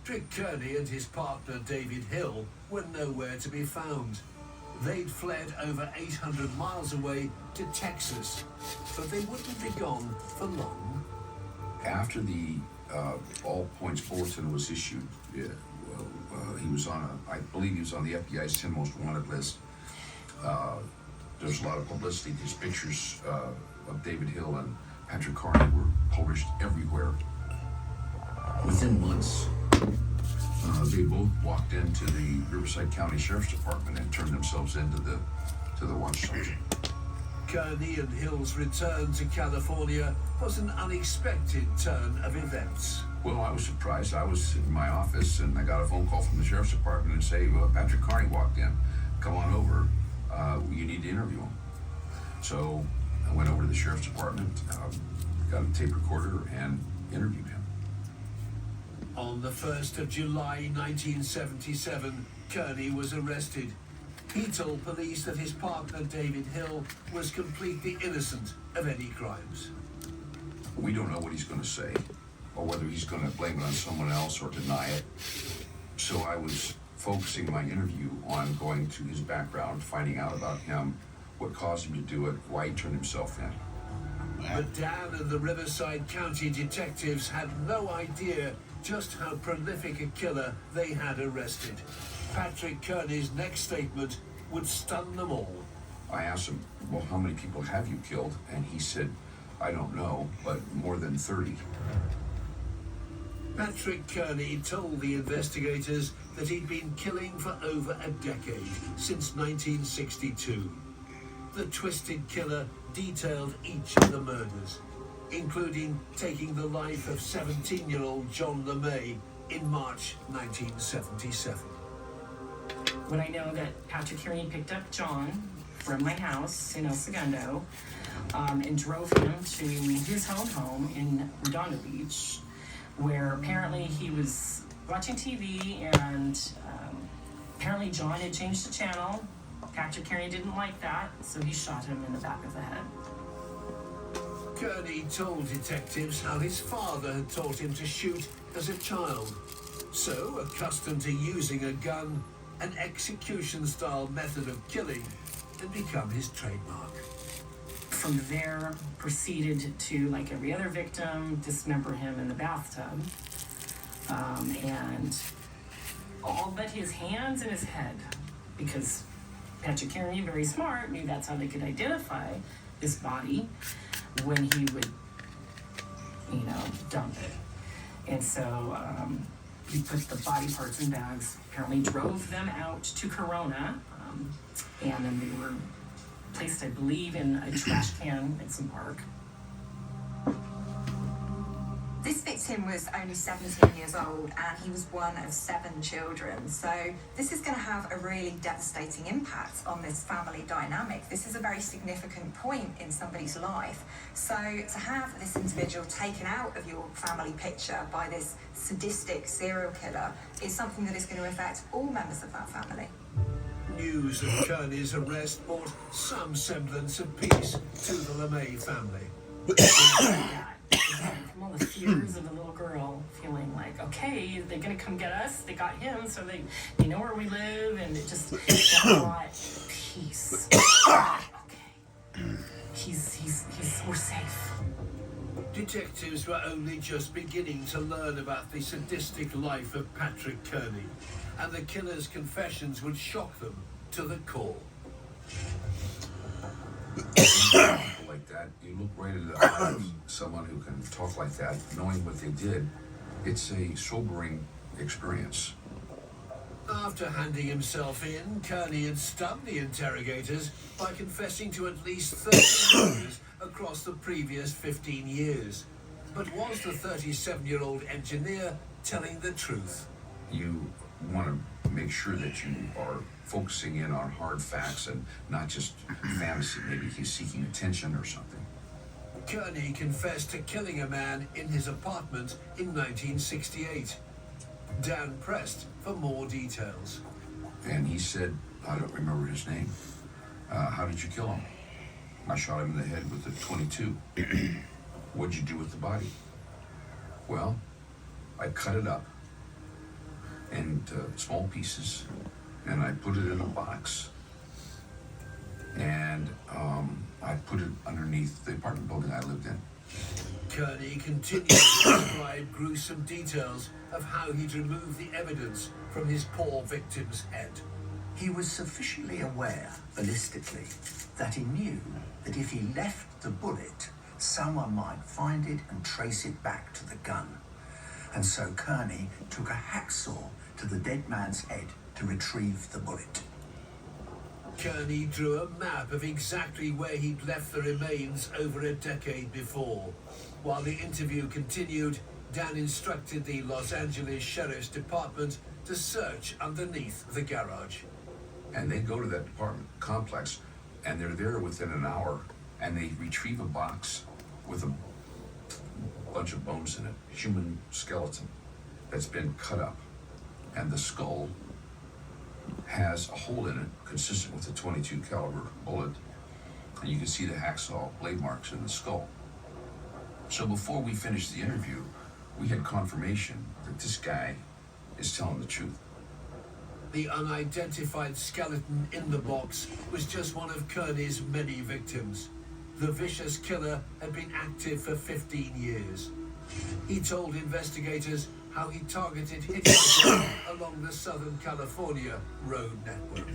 Patrick Kearney and his partner David Hill were nowhere to be found. They'd fled over 800 miles away to Texas, but they wouldn't be gone for long. After the all points bulletin was issued, he was I believe he was on the FBI's 10 most wanted list. There's a lot of publicity. These pictures of David Hill and Patrick Kearney were published everywhere. Within months, they both walked into the Riverside County Sheriff's Department and turned themselves into the watchdogs. Kearney and Hill's return to California was an unexpected turn of events. Well, I was surprised. I was in my office and I got a phone call from the Sheriff's Department and say, well, Patrick Kearney walked in. Come on over. You need to interview him. So I went over to the Sheriff's Department, got a tape recorder, and interviewed him. On the 1st of July 1977, Kearney was arrested. He told police that his partner David Hill was completely innocent of any crimes. We don't know what he's going to say, or whether he's going to blame it on someone else or deny it. So I was focusing my interview on going to his background, finding out about him, what caused him to do it, why he turned himself in. But Dan and the Riverside County detectives had no idea just how prolific a killer they had arrested. Patrick Kearney's next statement would stun them all. I asked him, well, how many people have you killed? And he said, I don't know, but more than 30. Patrick Kearney told the investigators that he'd been killing for over a decade, since 1962. The Twisted Killer detailed each of the murders, including taking the life of 17-year-old John LeMay in March 1977. When I know that Patrick Kearney picked up John from my house in El Segundo and drove him to his home in Redondo Beach, where apparently he was watching TV and apparently John had changed the channel. Patrick Kearney didn't like that, so he shot him in the back of the head. Kearney told detectives how his father had taught him to shoot as a child. So, accustomed to using a gun, an execution-style method of killing had become his trademark. From there, proceeded to, like every other victim, dismember him in the bathtub. And all but his hands and his head, because Patrick Kearney, very smart, knew that's how they could identify his body when he would, dump it. And so he put the body parts in bags, apparently drove them out to Corona, and then they were placed, I believe, in a trash can at some park. This victim was only 17 years old and he was one of 7 children. So this is going to have a really devastating impact on this family dynamic. This is a very significant point in somebody's life. So to have this individual taken out of your family picture by this sadistic serial killer is something that is going to affect all members of that family. News of Kearney's arrest brought some semblance of peace to the LeMay family. From all the fears of the little girl, feeling like, okay, they're gonna come get us. They got him, so they know where we live, and it just brought peace. Okay, we're safe. Detectives were only just beginning to learn about the sadistic life of Patrick Kearney, and the killer's confessions would shock them to the core. Like that, you look right into the eyes of someone who can talk like that, knowing what they did. It's a sobering experience. After handing himself in, Kearney had stunned the interrogators by confessing to at least 30 murders across the previous 15 years. But was the 37-year-old engineer telling the truth? You want to make sure that you are focusing in on hard facts and not just fantasy. Maybe he's seeking attention or something. Kearney confessed to killing a man in his apartment in 1968. Dan pressed for more details. And he said, I don't remember his name. How did you kill him? I shot him in the head with a .22. What'd you do with the body? Well, I cut it up, in small pieces, and I put it in a box, and I put it underneath the apartment building I lived in. Kearney continued to describe gruesome details of how he'd removed the evidence from his poor victim's head. He was sufficiently aware, ballistically, that he knew that if he left the bullet, someone might find it and trace it back to the gun. And so Kearney took a hacksaw to the dead man's head to retrieve the bullet. Kearney drew a map of exactly where he'd left the remains over a decade before. While the interview continued, Dan instructed the Los Angeles Sheriff's Department to search underneath the garage. And they go to that apartment complex, and they're there within an hour, and they retrieve a box with a bunch of bones in it, human skeleton that's been cut up, and the skull has a hole in it consistent with a .22 caliber bullet, and you can see the hacksaw blade marks in the skull. So before we finished the interview, we had confirmation that this guy is telling the truth. The unidentified skeleton in the box was just one of Kearney's many victims. The vicious killer had been active for 15 years. He told investigators how he targeted hitchhikers along the Southern California road network.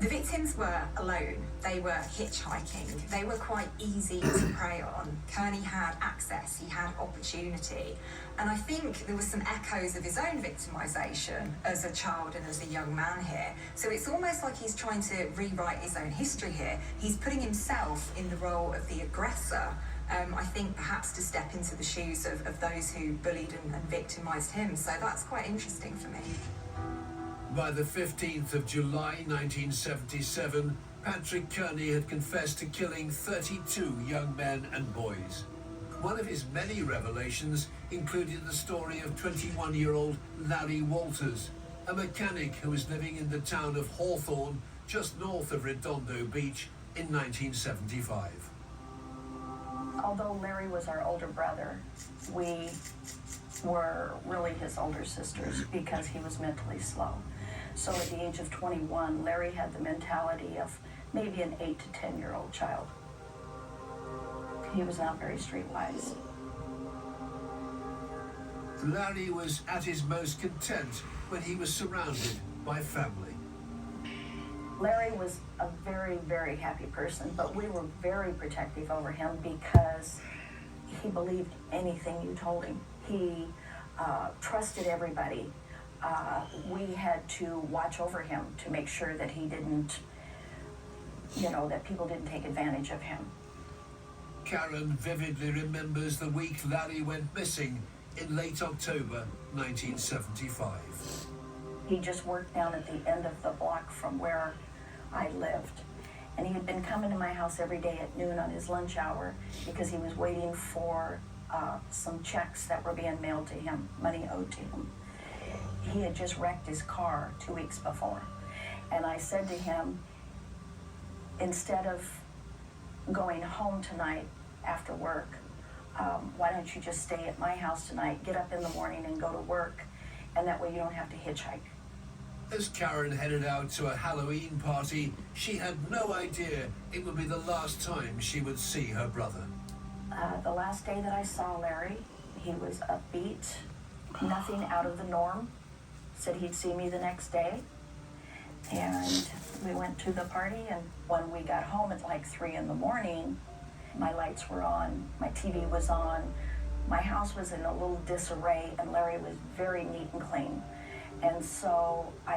The victims were alone. They were hitchhiking. They were quite easy to prey on. Kearney had access, he had opportunity. And I think there were some echoes of his own victimisation as a child and as a young man here. So it's almost like he's trying to rewrite his own history here. He's putting himself in the role of the aggressor. I think perhaps to step into the shoes of those who bullied and victimised him. So that's quite interesting for me. By the 15th of July 1977, Patrick Kearney had confessed to killing 32 young men and boys. One of his many revelations included the story of 21-year-old Larry Walters, a mechanic who was living in the town of Hawthorne, just north of Redondo Beach, in 1975. Although Larry was our older brother, we were really his older sisters because he was mentally slow. So at the age of 21, Larry had the mentality of maybe an 8 to 10-year-old child. He was not very streetwise. Larry was at his most content when he was surrounded by family. Larry was a very, very happy person, but we were very protective over him because he believed anything you told him. He trusted everybody. We had to watch over him to make sure that he didn't, that people didn't take advantage of him. Karen vividly remembers the week Larry went missing in late October 1975. He just worked down at the end of the block from where I lived. And he had been coming to my house every day at noon on his lunch hour because he was waiting for some checks that were being mailed to him, money owed to him. He had just wrecked his car 2 weeks before. And I said to him, instead of going home tonight after work, why don't you just stay at my house tonight, get up in the morning and go to work, and that way you don't have to hitchhike. As Karen headed out to a Halloween party, she had no idea it would be the last time she would see her brother. The last day that I saw Larry, he was upbeat, nothing out of the norm. Said he'd see me the next day. And we went to the party, and when we got home at like 3 in the morning, my lights were on, my TV was on, my house was in a little disarray, and Larry was very neat and clean. And so I